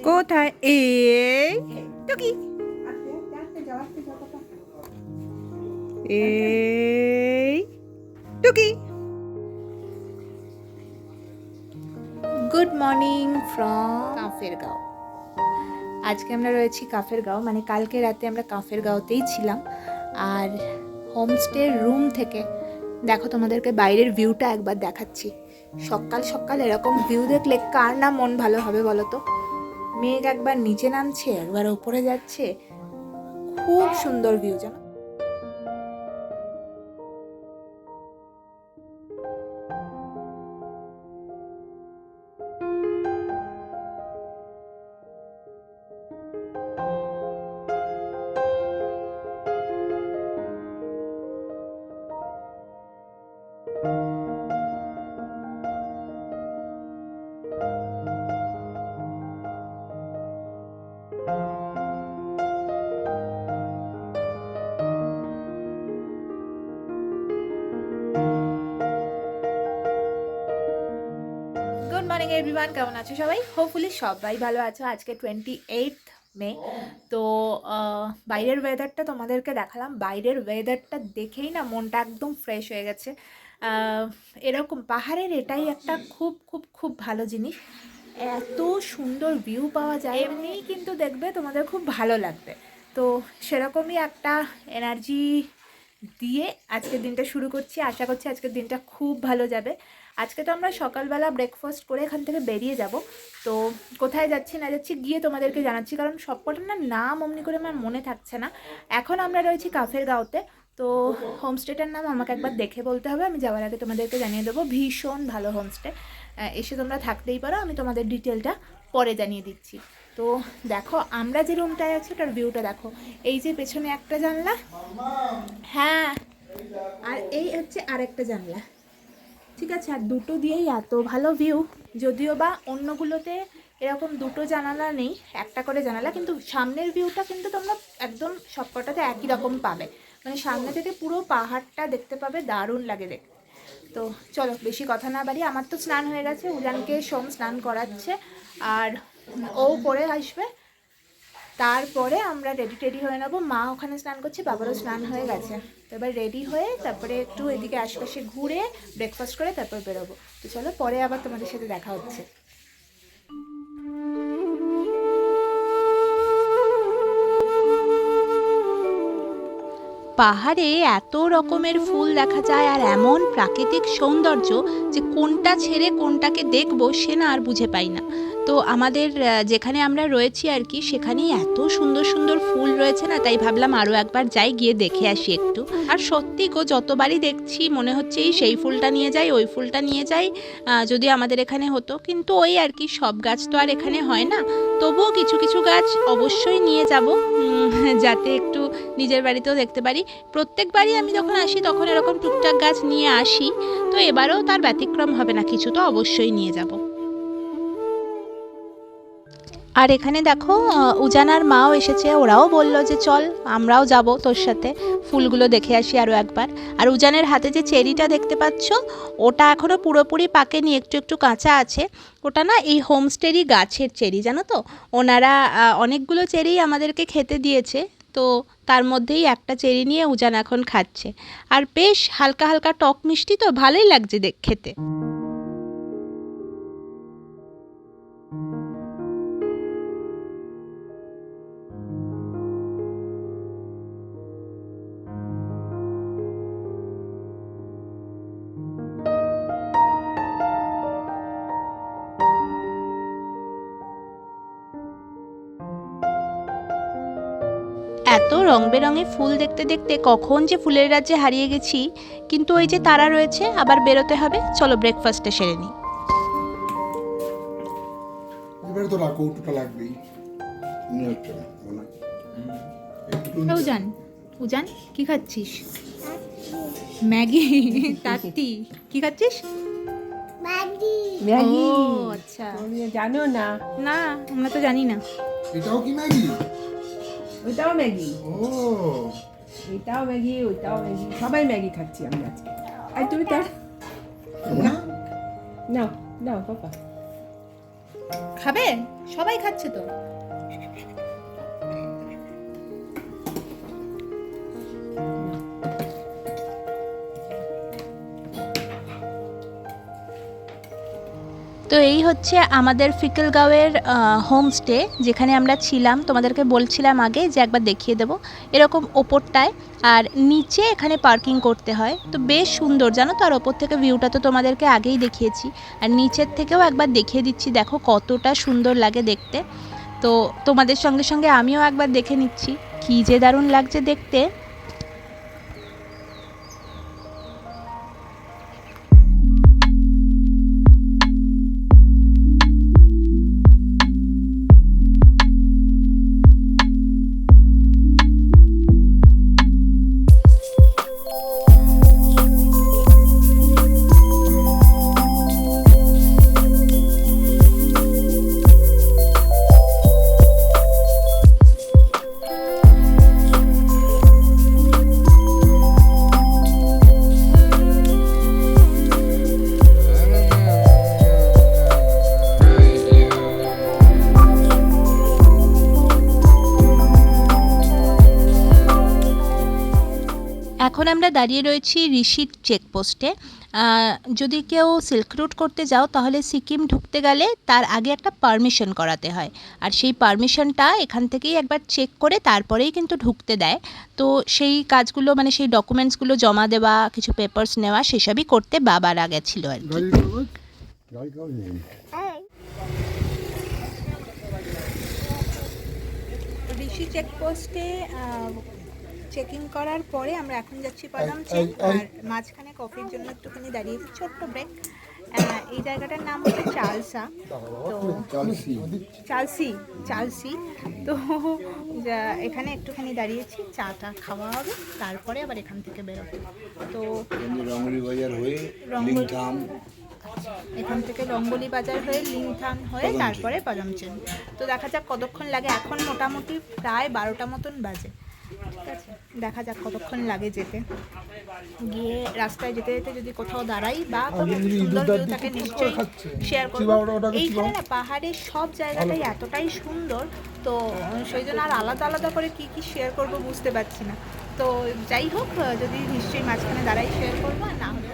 কোথায়? এই টুকি, এই টুকি। Good morning from Kafergaon. আজকে আমরা রয়েছি কাফেরগাঁও, মানে কালকে রাতে আমরা কাফেরগাঁওতেই ছিলাম। আর হোমস্টের রুম থেকে দেখো তোমাদেরকে বাইরের ভিউটা একবার দেখাচ্ছি। সকাল সকাল এরকম ভিউ দেখলে কার না মন ভালো হবে বলো তো? মেঘ একবার নিচে নামছে, একবার উপরে যাচ্ছে, খুব সুন্দর ভিউ জানো। গুড মর্নিং এভরিওয়ান, কেমন আছো সবাই? হোপফুলি সবাই ভালো আছো। আজকে 28 মে। তো বাইরের ওয়েদারটা তোমাদেরকে দেখালাম। বাইরের ওয়েদারটা দেখেই না মনটা একদম ফ্রেশ হয়ে গেছে। এরকম পাহাড়ের এটাই একটা খুব খুব খুব ভালো জিনিস, এত সুন্দর ভিউ পাওয়া যায়। এমনিই কিন্তু দেখবে তোমাদের খুব ভালো লাগবে। তো সেরকমই একটা এনার্জি দিয়ে আজকের দিনটা শুরু করছি। আশা করছি আজকের দিনটা খুব ভালো যাবে। আজকে তো আমরা সকালবেলা ব্রেকফাস্ট করে এখান থেকে বেরিয়ে যাব। তো কোথায় যাচ্ছি না যাচ্ছি গিয়ে তোমাদেরকে জানাচ্ছি, কারণ সবকটা না নাম অমনি করে আমার মনে থাকছে না। এখন আমরা রয়েছি কাফেরগাঁওতে। তো হোমস্টেটার নাম আমাকে একবার দেখে বলতে হবে, আমি যাওয়ার আগে তোমাদেরকে জানিয়ে দেবো। ভীষণ ভালো হোমস্টে, এসে তোমরা থাকতেই পারো। আমি তোমাদের ডিটেলটা পরে জানিয়ে দিচ্ছি। তো দেখো আমরা যে রুমটায় আছি ওটার ভিউটা দেখো। এই যে পেছনে একটা জানলা, হ্যাঁ, আর এই হচ্ছে আরেকটা জানলা, ঠিক আছে? আর দুটো দিয়েই এত ভালো ভিউ। যদিও বা অন্যগুলোতে এরকম দুটো জানালা নেই, একটা করে জানালা, কিন্তু সামনের ভিউটা কিন্তু তোমরা একদম সবকটাতে একই রকম পাবে। মানে সামনে থেকে পুরো পাহাড়টা দেখতে পাবে, দারুণ লাগে দেখতে। তো চলো বেশি কথা না বাড়ি, আমার তো স্নান হয়ে গেছে, উজানকে সোম স্নান করাচ্ছে আর ও পরে আসবে। তারপরে আমরা রেডি হয়ে নেবো। মা ওখানে স্নান করছে, বাবারও স্নান হয়ে গেছে। তো এবার রেডি হয়ে তারপরে একটু এদিকে আশপাশে ঘুরে ব্রেকফাস্ট করে তারপর বেরোবো। তো চলো পরে আবার তোমাদের সাথে দেখা হচ্ছে। পাহাড়ে এত রকমের ফুল দেখা যায় আর এমন প্রাকৃতিক সৌন্দর্য যে কোনটা ছেড়ে কোনটাকে দেখবো সে না আর বুঝে পাই না। তো আমাদের যেখানে আমরা রয়েছি আর কি, সেখানেই এত সুন্দর সুন্দর ফুল রয়েছে না, তাই ভাবলাম আরও একবার যাই, গিয়ে দেখে আসি একটু। আর সত্যি গো, যতবারই দেখছি মনে হচ্ছে এই সেই ফুলটা নিয়ে যাই, ওই ফুলটা নিয়ে যাই, যদি আমাদের এখানে হতো। কিন্তু ওই আর কি, সব গাছ তো আর এখানে হয় না। তবুও কিছু কিছু গাছ অবশ্যই নিয়ে যাব, যাতে একটু নিজের বাড়িতেও দেখতে পারি। প্রত্যেকবারই আমি যখন আসি তখন এরকম টুকটাক গাছ নিয়ে আসি, তো এবারেও তার ব্যতিক্রম হবে না, কিছু তো অবশ্যই নিয়ে যাব। আর এখানে দেখো উজান আর মাও এসেছে, ওরাও বলল যে চল আমরাও যাব তোর সাথে, ফুলগুলো দেখে আসি আরও একবার। আর উজানের হাতে যে চেরিটা দেখতে পাচ্ছ, ওটা এখনও পুরোপুরি পাকেনি, একটু একটু কাঁচা আছে। ওটা না এই হোমস্টেরই গাছের চেরি, জানো তো। ওনারা অনেকগুলো চেরি আমাদেরকে খেতে দিয়েছে, তো তার মধ্যেই একটা চেরি নিয়ে উজান এখন খাচ্ছে। আর বেশ হালকা হালকা টক মিষ্টি, তো ভালোই লাগছে খেতে। এত রং বেরঙের ফুল দেখতে দেখতে কখন যে ফুলের রাজ্যে হারিয়ে গেছি। কিন্তু ওই যে তারা রয়েছে, আবার বেরোতে হবে, চলো ব্রেকফাস্টে সেরে নিই। এবারে তো রাখো, ওটা লাগবেই। উজান, উজান কি খাচ্ছিস? ম্যাগি? তাত্তি কি খাচ্ছিস? ম্যাগি। ও আচ্ছা, তুমি জানো না? না আমরা তো জানি না। এটাও কি ম্যাগি? ওইটাও ম্যাগি, ও, এটাও ম্যাগি, ওইটাও ম্যাগি, সবাই ম্যাগি খাচ্ছি আমরা আজকে। আর তুমি তার তোমরা? নাও নাও পাপা। খাবে? সবাই খাচ্ছে তো। তো এই হচ্ছে আমাদের ফিকেলগাঁওয়ের হোমস্টে, যেখানে আমরা ছিলাম। তোমাদেরকে বলছিলাম আগে যে একবার দেখিয়ে দেবো, এরকম ওপরটায়, আর নিচে এখানে পার্কিং করতে হয়। তো বেশ সুন্দর জানো তো, আর ওপর থেকে ভিউটা তো তোমাদেরকে আগেই দেখিয়েছি, আর নিচের থেকেও একবার দেখিয়ে দিচ্ছি, দেখো কতটা সুন্দর লাগে দেখতে। তো তোমাদের সঙ্গে সঙ্গে আমিও একবার দেখে নিচ্ছি, কী যে দারুণ লাগছে দেখতে। এখন আমরা দাঁড়িয়ে রয়েছি ঋষির চেকপোস্টে। যদি কেউ সিল্ক রুট করতে যাও তাহলে সিকিম ঢুকতে গেলে তার আগে একটা পারমিশন করাতে হয়, আর সেই পারমিশনটা এখান থেকেই একবার চেক করে তারপরেই কিন্তু ঢুকতে দেয়। তো সেই কাজগুলো মানে সেই ডকুমেন্টসগুলো জমা দেওয়া, কিছু পেপার্স নেওয়া, সেসবই করতে বাবারা গেছিলো আর কি। ঋষি চেকপোস্টে চেকিং করার পরে আমরা এখন যাচ্ছি পাদামচেন, আর মাঝখানে কফির জন্য একটুখানি দাঁড়িয়েছি, ছোট্ট ব্রেক। এই জায়গাটার নাম হচ্ছে চালসা, তো চালসি। তো এখানে একটুখানি দাঁড়িয়েছি, চাটা খাওয়া হবে, তারপরে আবার এখান থেকে বেরোবো। তো রঙ্গলি বাজার হয়ে এখান থেকে রঙ্গলি বাজার হয়ে লিংথান হয়ে তারপরে পাদামচেন। তো দেখা যাক কতক্ষণ লাগে। এখন মোটামুটি প্রায় 12টা মতন বাজে, ঠিক আছে? দেখা যাক কতক্ষণ লাগে যেতে। গিয়ে রাস্তায় যেতে যেতে যদি কোথাও দাঁড়াই বা কোনো সুন্দর ভিউ থাকে নিশ্চয়ই শেয়ার করবো। এইখানে না পাহাড়ের সব জায়গাটাই এতটাই সুন্দর, তো সেই জন্য আর আলাদা আলাদা করে কি কি শেয়ার করব বুঝতে পারছি না। তো যাই হোক, যদি নিশ্চয়ই মাঝখানে দাঁড়াই শেয়ার করবো, আর না হলে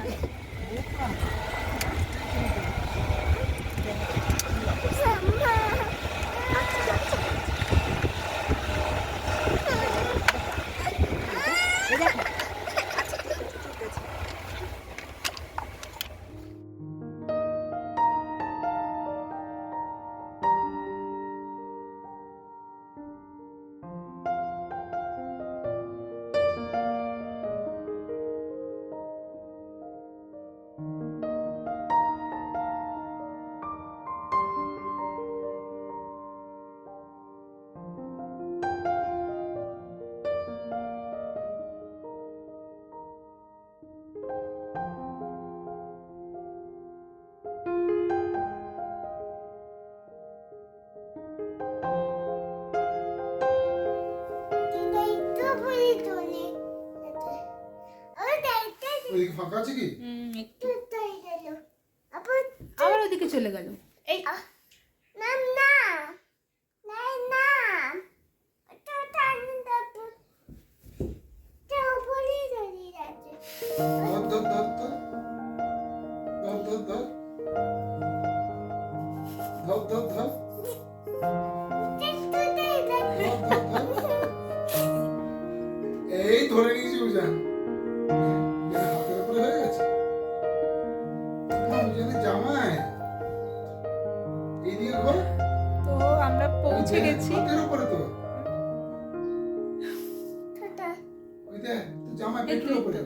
ওইদিকে ফাঁকা আছে কি? আবার ওদিকে চলে গেল। এই ধর ধর ধর ধর ধর ধর ধর ধর ধর ধর এই ধরে নিয়েছি বুঝান, হাতের উপরে হয়ে গেছে জামাই। এইদিকে ঘর, তো আমরা পৌঁছে গেছি। হাতের উপরে তো ওই দেখ জামাই পেটের উপরে,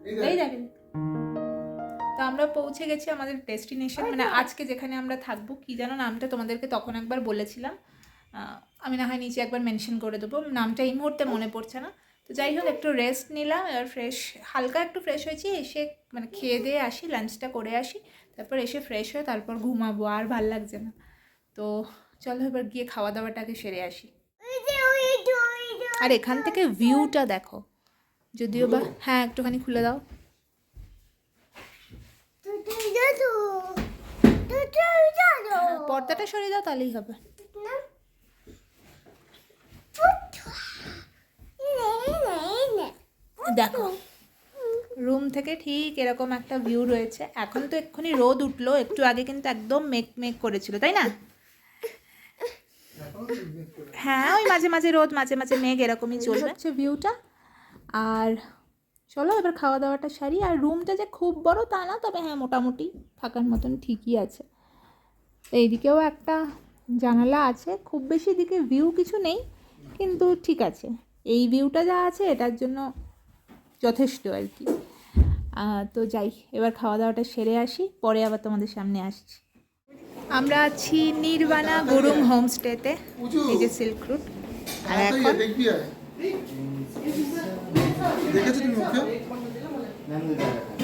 এই দেখ। এই দেখেন, তো আমরা পৌঁছে গেছি আমাদের ডেস্টিনেশন, মানে আজকে যেখানে আমরা থাকবো। কি যেন নামটা তোমাদেরকে তখন একবার বলেছিলাম, আমি না হয় নিচে একবার মেনশন করে দেবো, নামটা এই মুহূর্তে মনে পড়ছে না। তো যাই হোক, একটু রেস্ট নিলাম, এবার হালকা একটু ফ্রেশ হয়েছি, এসে মানে খেয়ে দিয়ে আসি, লাঞ্চটা করে আসি, তারপর এসে ফ্রেশ হয়ে তারপর ঘুমাবো, আর ভাল লাগছে না। তো চলো এবার গিয়ে খাওয়া দাওয়াটাকে সেরে আসি। আর এখান থেকে ভিউটা দেখো, যদিও বা, হ্যাঁ একটুখানি খুলে দাও। পর্দাটা সরিয়ে দাও তাহলেই হবে। দেখো রুম থেকে ঠিক এরকম একটা ভিউ রয়েছে। এখন তো এক্ষুনি রোদ উঠলো, একটু আগে কিন্তু একদম মেঘ মেঘ করেছিল, তাই না? হ্যাঁ, ওই মাঝে মাঝে রোদ মাঝে মাঝে মেঘ এরকমই চলবে হচ্ছে ভিউটা। আর চলো এবার খাওয়া দাওয়াটা সারি। আর রুমটা যে খুব বড় তা না, তবে হ্যাঁ মোটামুটি থাকার মতন ঠিকই আছে। তো এইদিকেও একটা জানালা আছে, খুব বেশি দিকে ভিউ কিছু নেই, কিন্তু ঠিক আছে। এই ভিউটা যা আছে এটার জন্য যথেষ্ট আর কি। তো যাই, এবার খাওয়া দাওয়াটা সেরে আসি, পরে আবার তোমাদের সামনে আসছি। আমরা আছি নির্বাণা গুরুং হোমস্টেতে, এই যে সিল্ক রুট। আর এখন দেখবি দেখেছো তুমি ওকে?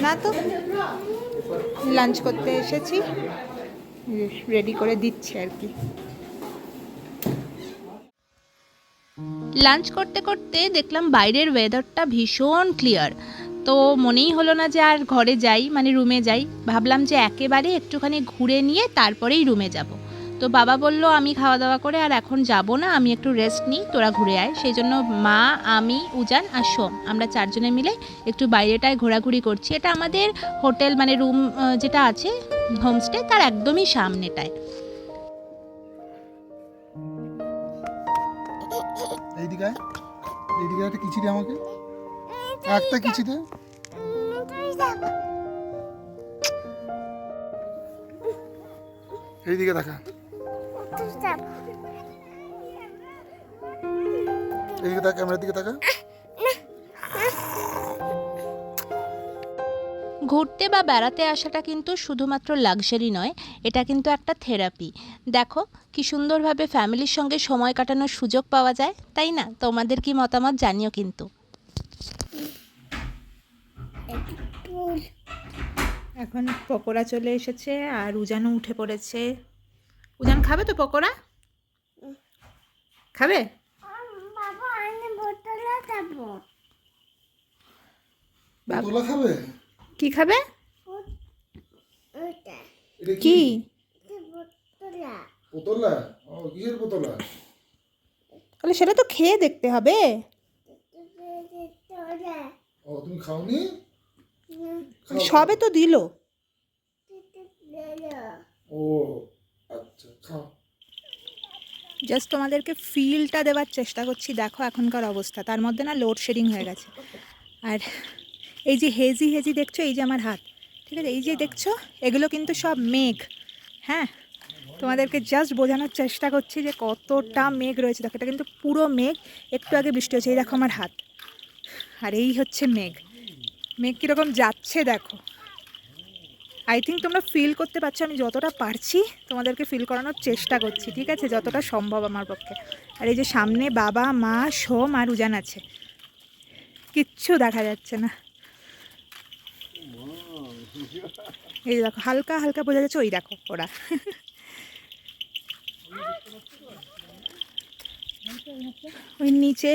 না তো, লাঞ্চ করতে এসেছি, রেডি করে দিচ্ছে আর কি। লাঞ্চ করতে করতে দেখলাম বাইরের ওয়েদারটা ভীষণ ক্লিয়ার, তো মনেই হলো না যে আর ঘরে যাই, মানে রুমে যাই। ভাবলাম যে একেবারে একটুখানি ঘুরে নিয়ে তারপরেই রুমে যাব। তো বাবা বলল আমি খাওয়া দাওয়া করে আর এখন যাব না, আমি একটু রেস্ট নিই, তোরা ঘুরে আয়। সেই জন্য মা, আমি, উজান আর সোম আমরা চারজনে মিলে একটু বাইরেটায় ঘোরাঘুরি করছি। এটা আমাদের হোটেল মানে রুম যেটা আছে হোমস্টে তার একদমই সামনেটায়। এইদিকে এইদিকে একটা কিচি দে আমাকে, একটা কিচি দে। এইদিকে দেখা, এইদিকে তাকা, ক্যামেরার দিকে তাকা। ঘুরতে বা বেড়াতে আসাটা কিন্তু শুধুমাত্র লাক্সারি নয়, এটা কিন্তু একটা থেরাপি। দেখো কি সুন্দরভাবে ফ্যামিলির সঙ্গে সময় কাটানোর সুযোগ পাওয়া যায়, তাই না? তোমাদের কি মতামত জানিও কিন্তু। এখন পকোড়া চলে এসেছে আর উজানও উঠে পড়েছে। উজান খাবে তো পকোড়া? খাবে? বোতলা খাবে? কি খাবে? এটা কি? বোতলা? ও কিসের বোতলা? তাহলে সেটা তো খেয়ে দেখতে হবে। ও তুমি খাওনি? সবে তো দিল। ও আচ্ছা, খাও। জাস্ট তোমাদেরকে ফিলটা দেওয়ার চেষ্টা করছি। দেখো এখনকার অবস্থা, তার মধ্যে না লোডশেডিং হয়ে গেছে। আর এই যে হেজি হেজি দেখছো, এই যে আমার হাত, ঠিক আছে, এই যে দেখছো এগুলো কিন্তু সব মেঘ। হ্যাঁ, তোমাদেরকে জাস্ট বোঝানোর চেষ্টা করছি যে কতটা মেঘ রয়েছে। দেখো এটা কিন্তু পুরো মেঘ, একটু আগে বৃষ্টি হচ্ছে। এই দেখো আমার হাত, আর এই হচ্ছে মেঘ। মেঘ কীরকম যাচ্ছে দেখো। আই থিঙ্ক তোমরা ফিল করতে পারছো, আমি যতটা পারছি তোমাদেরকে ফিল করানোর চেষ্টা করছি, ঠিক আছে, যতটা সম্ভব আমার পক্ষে। আর এই যে সামনে বাবা, মা, সোম আর উজান আছে, কিচ্ছু দেখা যাচ্ছে না। এই দেখো হালকা হালকা বোঝা যাচ্ছে, ওই দেখো ওরা। ওই নিচে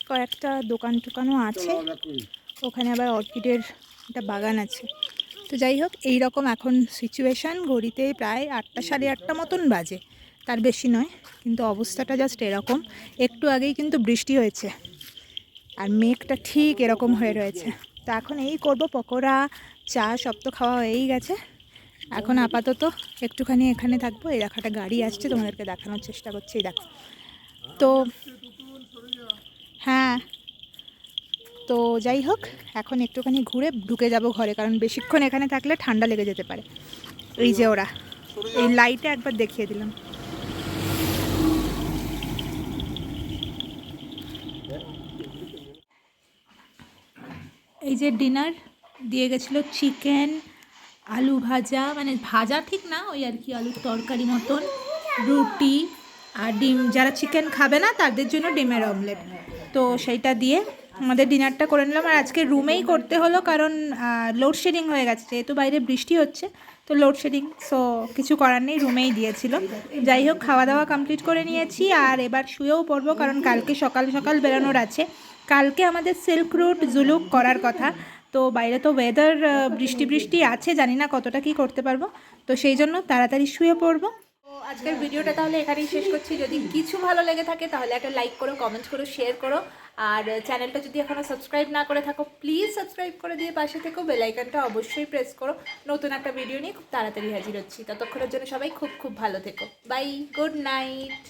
কয়েকটা দোকান টোকানও আছে, ওখানে আবার অর্কিডের একটা বাগান আছে। তো যাই হোক, এইরকম এখন সিচুয়েশান। ঘড়িতে প্রায় 8টা সাড়ে 8টা মতন বাজে, তার বেশি নয়, কিন্তু অবস্থাটা জাস্ট এরকম। একটু আগেই কিন্তু বৃষ্টি হয়েছে আর মেঘটা ঠিক এরকম হয়ে রয়েছে। তো এখন এই করব পকোড়া, চা সব তো খাওয়া হয়েই গেছে। এখন আপাতত একটুখানি এখানে থাকবো। এই দেখো একটা গাড়ি আসছে, তোমাদেরকে দেখানোর চেষ্টা করছি, এই দেখো। তো হ্যাঁ, তো যাই হোক, এখন একটুখানি ঘুরে ঢুকে যাব ঘরে, কারণ বেশিক্ষণ এখানে থাকলে ঠান্ডা লেগে যেতে পারে। এই যে ওরা, এই লাইটে একবার দেখিয়ে দিলাম। এই যে ডিনার দিয়ে গেছিলো চিকেন, আলু ভাজা, মানে ভাজা ঠিক না, ওই আর কি আলুর তরকারি মতন, রুটি আর ডিম। যারা চিকেন খাবে না তাদের জন্য ডিমের অমলেট। তো সেইটা দিয়ে আমাদের ডিনারটা করে নিলাম। আর আজকে রুমেই করতে হলো, কারণ লোডশেডিং হয়ে গেছে, যেহেতু বাইরে বৃষ্টি হচ্ছে তো লোডশেডিং, সো কিছু করার নেই, রুমেই দিয়েছিল। যাই হোক, খাওয়া দাওয়া কমপ্লিট করে নিয়েছি আর এবার শুয়েও পড়বো, কারণ কালকে সকাল সকাল বেরোনোর আছে। কালকে আমাদের সিল্ক রুট জুলুক করার কথা। তো বাইরে তো ওয়েদার বৃষ্টি বৃষ্টি আছে, জানি না কতটা কি করতে পারবো, তো সেই জন্য তাড়াতাড়ি শুয়ে পড়বো। আজকের ভিডিওটা তাহলে এখানেই শেষ করছি। যদি কিছু ভালো লেগে থাকে তাহলে একটা লাইক করো, কমেন্ট করো, শেয়ার করো। আর চ্যানেলটা যদি এখনও সাবস্ক্রাইব না করে থাকো প্লিজ সাবস্ক্রাইব করে দিয়ে পাশে থেকো, বেল আইকনটা অবশ্যই প্রেস করো। নতুন একটা ভিডিও নিয়ে খুব তাড়াতাড়ি হাজির হচ্ছি। ততক্ষণের জন্য সবাই খুব খুব ভালো থেকো। Bye, good night.